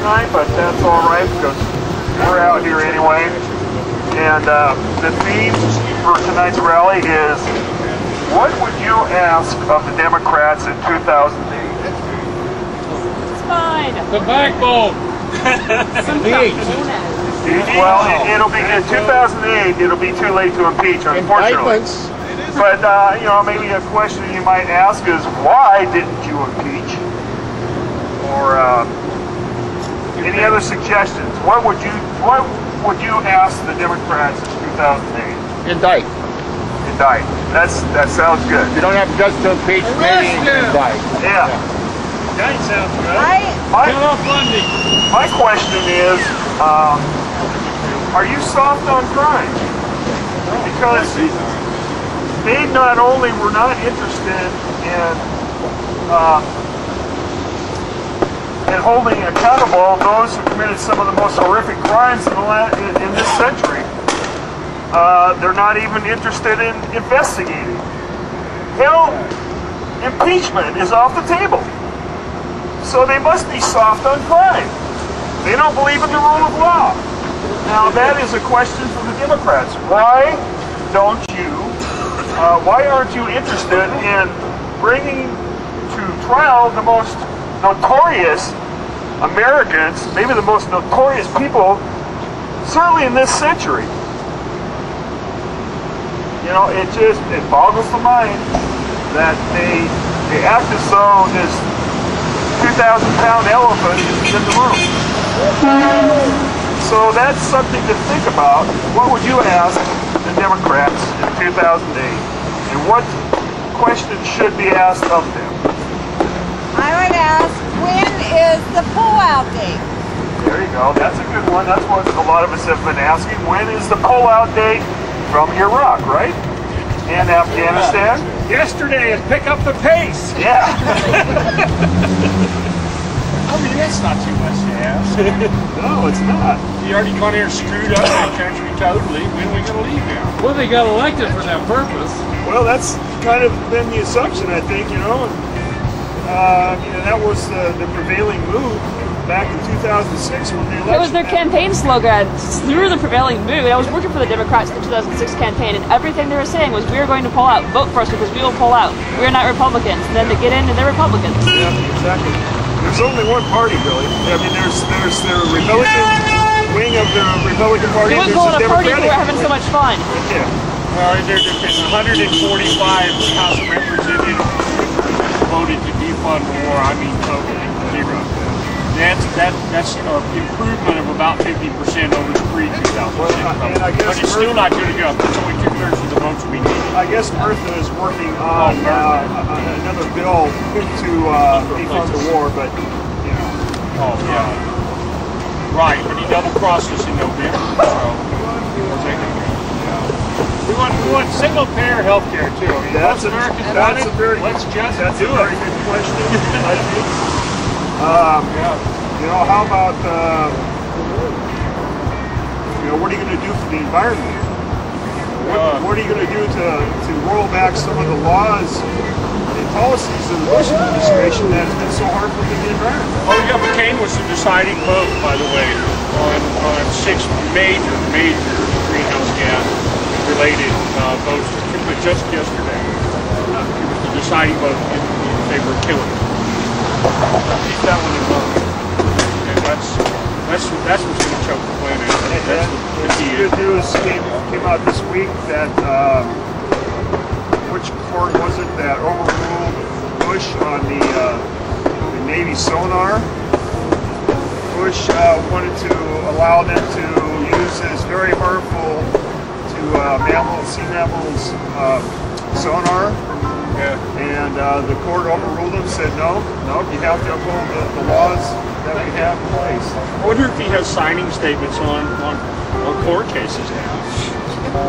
tonight, but that's all right because we're out here anyway. And the theme for tonight's rally is, what would you ask of the Democrats in 2008? It's fine. The backbone. Well, it'll be in 2008. It'll be too late to impeach, unfortunately. But you know, maybe a question you might ask is, why didn't you impeach? Or any other suggestions? What would you ask the Democrats in 2008? Indict. Indict. That sounds good. You don't have guts to impeach, maybe indict. Yeah. That sounds good. My question is, are you soft on crime? Because they not only were not interested in holding accountable those who committed some of the most horrific crimes in this century, they're not even interested in investigating. Hell, impeachment is off the table. So they must be soft on crime. They don't believe in the rule of law. Now that is a question for the Democrats. Why aren't you interested in bringing to trial the most notorious Americans, maybe the most notorious people, certainly in this century? You know, it boggles the mind that they act as though this 2,000-pound elephant is in the room. So that's something to think about. What would you ask the Democrats in 2008? And what questions should be asked of them? I would ask, when is the pullout date? There you go. That's a good one. That's what a lot of us have been asking. When is the pullout date from Iraq, right? And Afghanistan? Yesterday, and pick up the pace. Yeah. I mean, that's not too much to ask. No, it's not. You already gone here and screwed up the country totally. When are we going to leave now? Well, they got elected for that purpose. Well, that's kind of been the assumption, I think, you know. And that was the prevailing move back in 2006 when the election. It was their campaign slogan. We were the prevailing mood. I was working for the Democrats in the 2006 campaign, and everything they were saying was, we are going to pull out. Vote for us because we will pull out. We are not Republicans. And then they get in and they're Republicans. Yeah, exactly. There's only one party, really. I mean, there's the Republican wing of the Republican Party. We wouldn't call it a party if we were having so much fun. Yeah. Well, there's 145 House of Representatives voted to defund the war. I mean, totally zero. That's an improvement of about 50% over the pre-2006 but it's still not good enough. It's only 2/3 of the votes we need. I guess Bertha is working on another bill to defund the war, but you know. Oh yeah, right. But he double-crossed us in November. So we want single-payer health care too. I mean, that's most Americans want it. Let's just that's do a very good question. I think. You know, how about you know, what are you going to do for the environment? What are you going to do to roll back some of the laws and policies of the Bush administration that has been so harmful to the environment? Oh yeah, McCain was the deciding vote, by the way, on 6 major greenhouse gas related votes just yesterday. It was the deciding vote in favor of killing it. Keep that one in mind. And that's what's going to choke the planet. And good news came out this week that which court was it that overruled Bush on the Navy sonar? Bush wanted to allow them to use this very harmful to sea mammals sonar. Yeah. And the court overruled him, said no, you have to uphold the laws that we have in place. I wonder if he has signing statements on court cases now.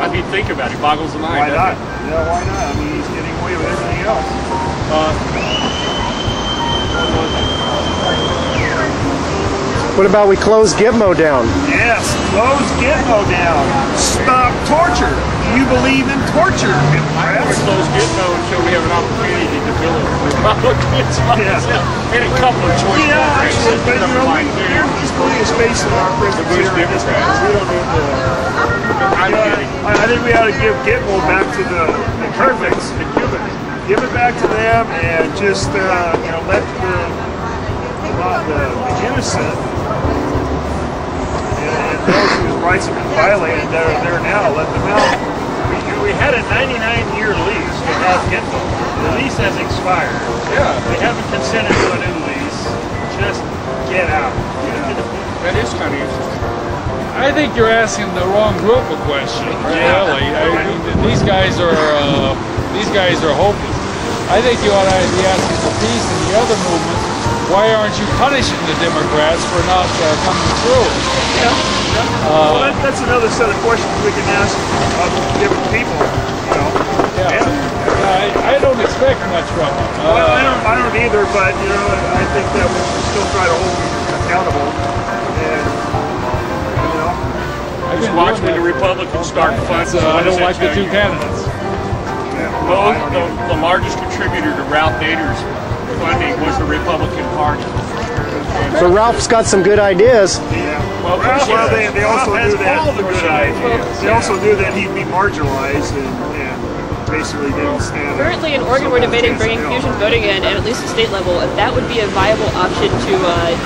I mean, think about it. Boggles the mind. Why not? Yeah, why not? I mean, he's getting away with everything else. What about we close Gitmo down? Yes, close Gitmo down. Stop torture. you believe in torture, Democrats? We're close getting no until we have an opportunity to build a Republicans Yeah. and a couple of choice Yeah, actually, but you know, like there's plenty of space in our Presbyterian district. We don't need to. I'm kidding. I think we ought to give Gitmo back to the Perfects, the Cubans. Give it back to them and just you know, let the innocent and those whose rights have been violated that are there now, let them out. We had a 99-year lease to have Gitmo. The lease has expired. Yeah. They haven't consented to a new lease. Just get out. That is kind of interesting. I think you're asking the wrong group of questions. Really, I mean, these guys are hopeless. I think you ought to be asking the peace and the other movements. Why aren't you punishing the Democrats for not coming through? Well, that's another set of questions we can ask different people. You know. Yeah. I don't expect much from them. Well, I don't either, but you know, I think that we should still try to hold them accountable. And you know, Just watch when the Republicans start funding. I don't like the two candidates. Both the largest contributor to Ralph Nader's funding was the Republican Party. So Ralph's got some good ideas. yeah. Well, They also has knew that. all the good ideas. They also knew that he'd be marginalized and basically didn't stand. Currently in Oregon, we're debating bringing fusion voting in, and at least at state level, if that would be a viable option to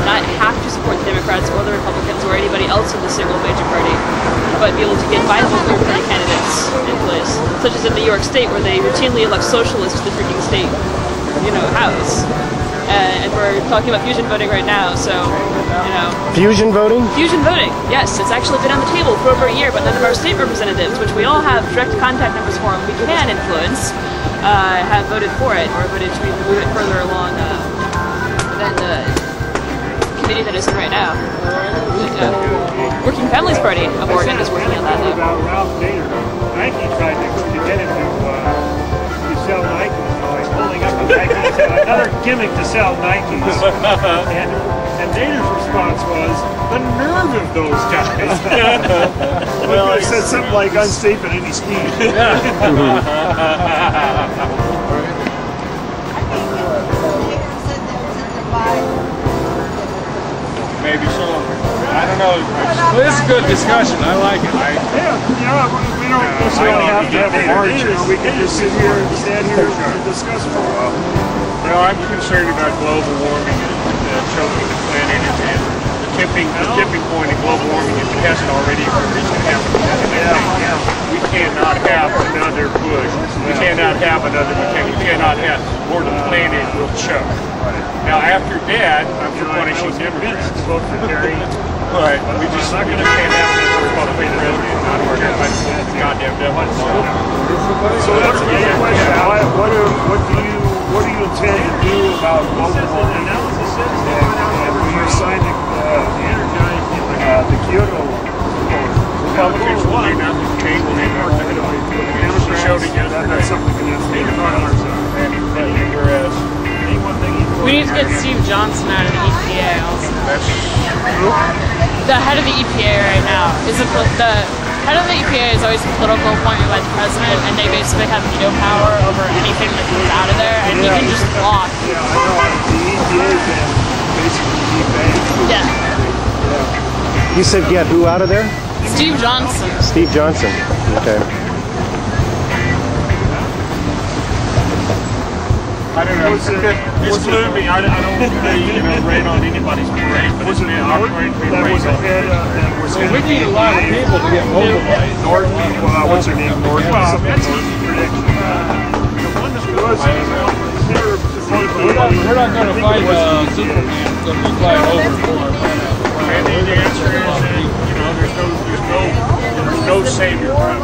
not have to support the Democrats or the Republicans or anybody else in the single major party, but be able to get viable third-party candidates in place, such as in New York State, where they routinely elect socialists to the freaking state, you know, house. And we're talking about fusion voting right now, so, you know. Fusion voting? Fusion voting, yes. It's actually been on the table for over a year, but none of our state representatives, which we all have direct contact numbers for and we can influence, have voted for it, or voted to move it further along than the committee that is in right now. Working Families Party of Oregon is working on that now. About Ralph Nader, Nike tried to get him to sell Nike. Holding up a Nike, another gimmick to sell Nikes. And Nader's response was, the nerve of those guys. Well, I said something like unsafe at any speed. Maybe so. I don't know. Well, this is a good discussion. I like it. Yeah, you know, we don't necessarily have to have a march. You know, we can just sit here and stand here and discuss for a while. You know, I'm concerned about global warming and choking the planet and the tipping point in global warming, if it hasn't already reached the We cannot have another Bush. We cannot have another McCain. We cannot have, or the planet will choke. Now, after that, I'm for punishing Democrats. Vote for Kerry. But we just can't have another Republican president. Not our goddamn devil. So that's a good question. What do you intend to do about global warming? And when you signed the Kyoto Republicans will do nothing. They will Democrats showed it yesterday. That's something we can have to Whereas we need to get Steve Johnson out of the EPA also. The head of the EPA right now is the head of the EPA is always a political appointment by the president, and they basically have veto power over anything that comes out of there, and he can just block. Yeah, I know. The EPA been basically defanged. Yeah. You said get who out of there? Steve Johnson. Steve Johnson. Okay. I don't know. It's gloomy. I don't rain on anybody's parade, but it's been operating to be raised on. So we need a lot of people to get mobilized. What's her name? Norton. Well, that's We're not going to fight Superman. It's going to be flying overboard. And the answer is, there's no savior coming.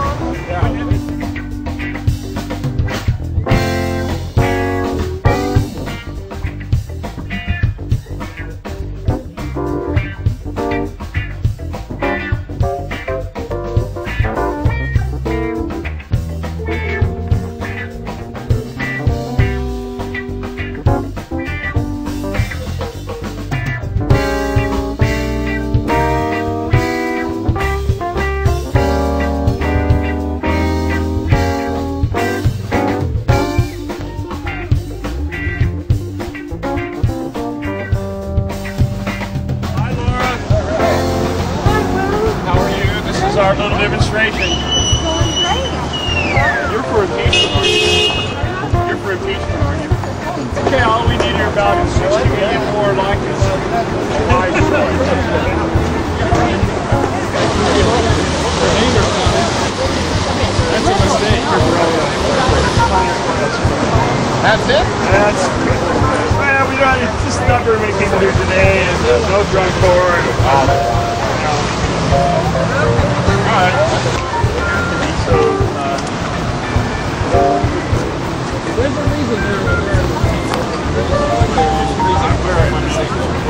our little demonstration. You're for impeachment, aren't you? You're for impeachment, aren't you? Okay, all we need here about is 60 million more like this. That's a mistake. That's it? That's, well, we don't, it's just not very many people here today, and no drunk tour, and, alright. So, There's a reason they're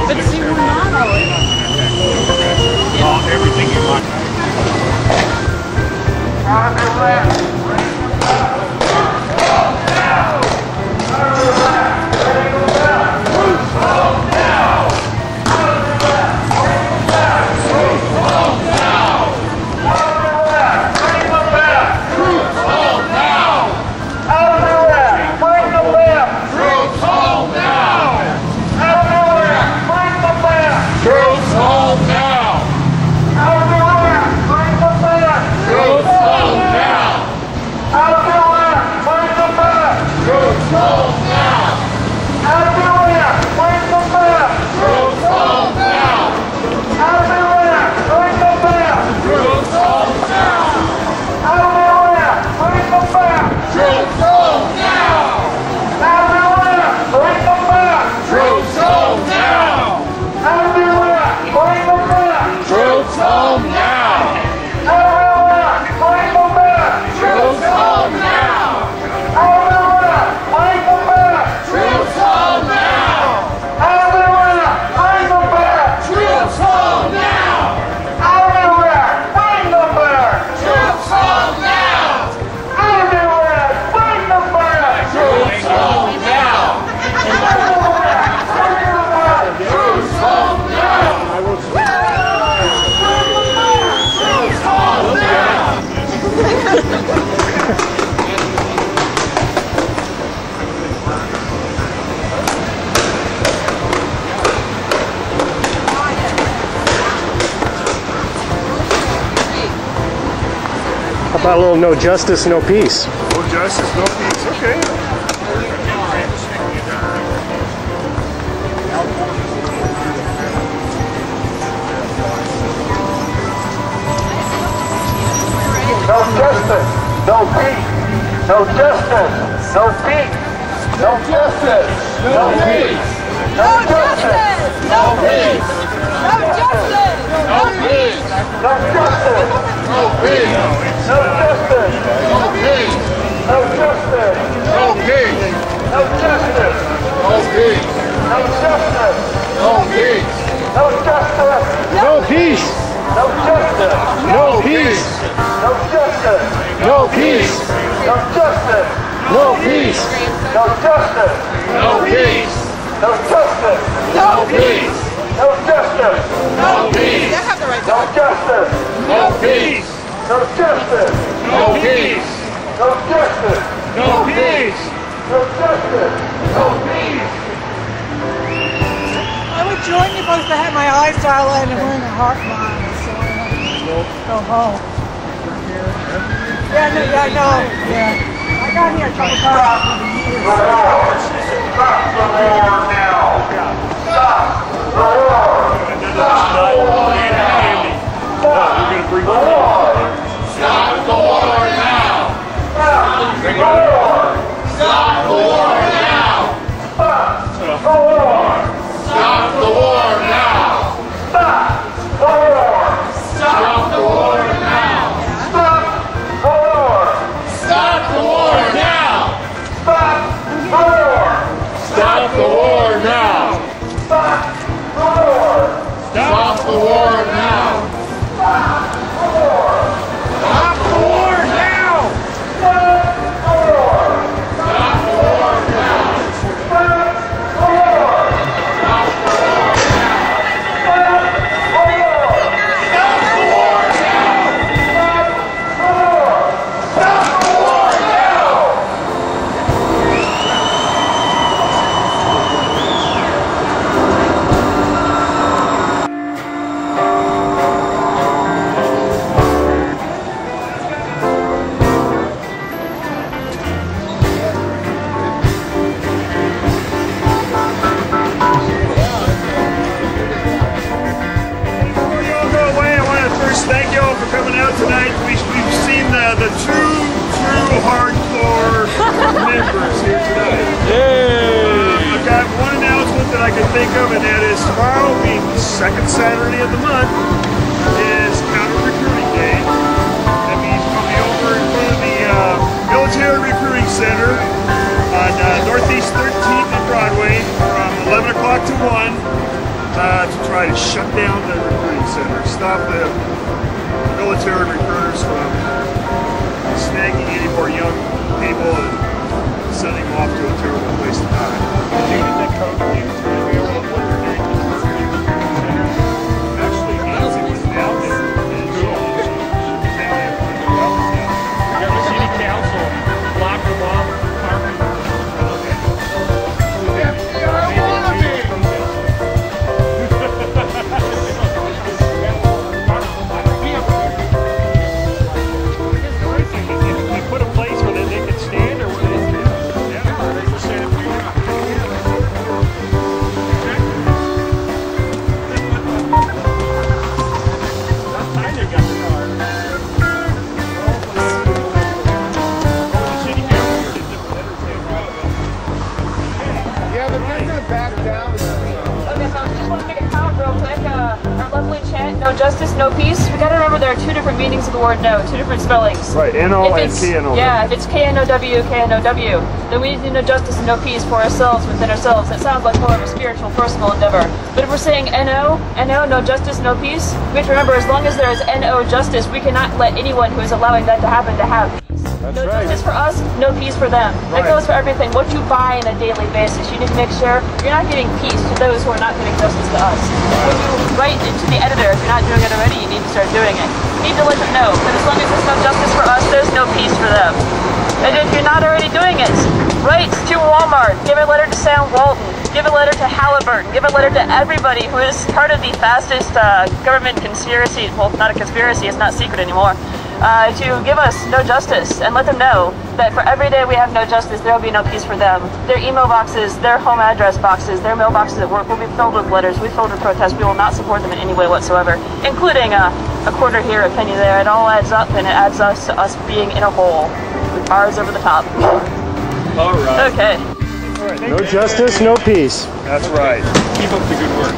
But see, we're not always. Everything you want. How about a little no justice, no peace? no justice, no peace, okay. No justice, no peace. No justice, no peace. No justice, no peace. No justice, no peace. No justice, no peace. No justice, no peace. No justice, no peace. No justice, no peace. No justice, no peace. No justice, no peace. No justice, No peace! no justice, No peace! no justice, No peace! no justice, No peace! no justice, No peace. no justice, No peace. no justice, No peace. no justice, No peace. no justice, No peace. no justice, No peace. no justice, no peace. I would join you both to have my eyes dilated and wearing a heart monitor, so I have to go home. Yeah, no, yeah, I know. Yeah. I got here a couple times. Stop the war now. Stop the war. Stop the war now. Stop the war. Stop the war now. Stop the war. Stop the war now. Stop the war. Stop the war now. Stop the war. Stop the war now. Stop the war. Stop the war now. Stop the war. Stop the war now. Stop the war. Stop the war now. the two true hardcore members here tonight. I've got one announcement that I can think of, and that is tomorrow, being the second Saturday of the month, is Counter Recruiting Day. That means we'll be over in front of the Military Recruiting Center on Northeast 13th and Broadway from 11 o'clock to 1 to try to shut down the recruiting center, stop the military recruiters from snagging any more young people and sending them off to a terrible place to die. Did you get that code? Actually, Nancy was down there. The city council blocked them off. Put a place where they could stand, or where they could. Yeah, they just said that's time they got the car. The city council did different letters. Yeah, but they're gonna back down. Okay, so I just want to make a comment real quick. Our lovely chant, no justice, no peace. We gotta remember there are two different meanings of the word no, two different spellings. Right, N-O and K-N-O. Yeah, if it's K-N-O-W, K-N-O-W, then we need to know justice and no peace for ourselves, within ourselves. That sounds like more of a spiritual, personal endeavor. But if we're saying N-O, N-O, no justice, no peace, we have to remember as long as there is N-O justice, we cannot let anyone who is allowing that to happen to have peace. No justice for us, no peace for them. That goes for everything. What you buy on a daily basis, you need to make sure you're not giving peace to those who are not giving justice to us. When you write into the editor, if you're not doing it already, you need to start doing it. You need to let them know that as long as there's no justice for us, there's no peace for them. And if you're not already doing it, write to Walmart, give a letter to Sam Walton, give a letter to Halliburton, give a letter to everybody who is part of the fastest government conspiracy, well, not a conspiracy, it's not secret anymore, to give us no justice, and let them know that for every day we have no justice, there will be no peace for them. Their email boxes, their home address boxes, their mailboxes at work will be filled with letters, will be filled with protests. We will not support them in any way whatsoever, including a quarter here, a penny there. It all adds up, and it adds us to us being in a hole with bars over the top. All right. Okay. No justice, no peace. That's right. Keep up the good work.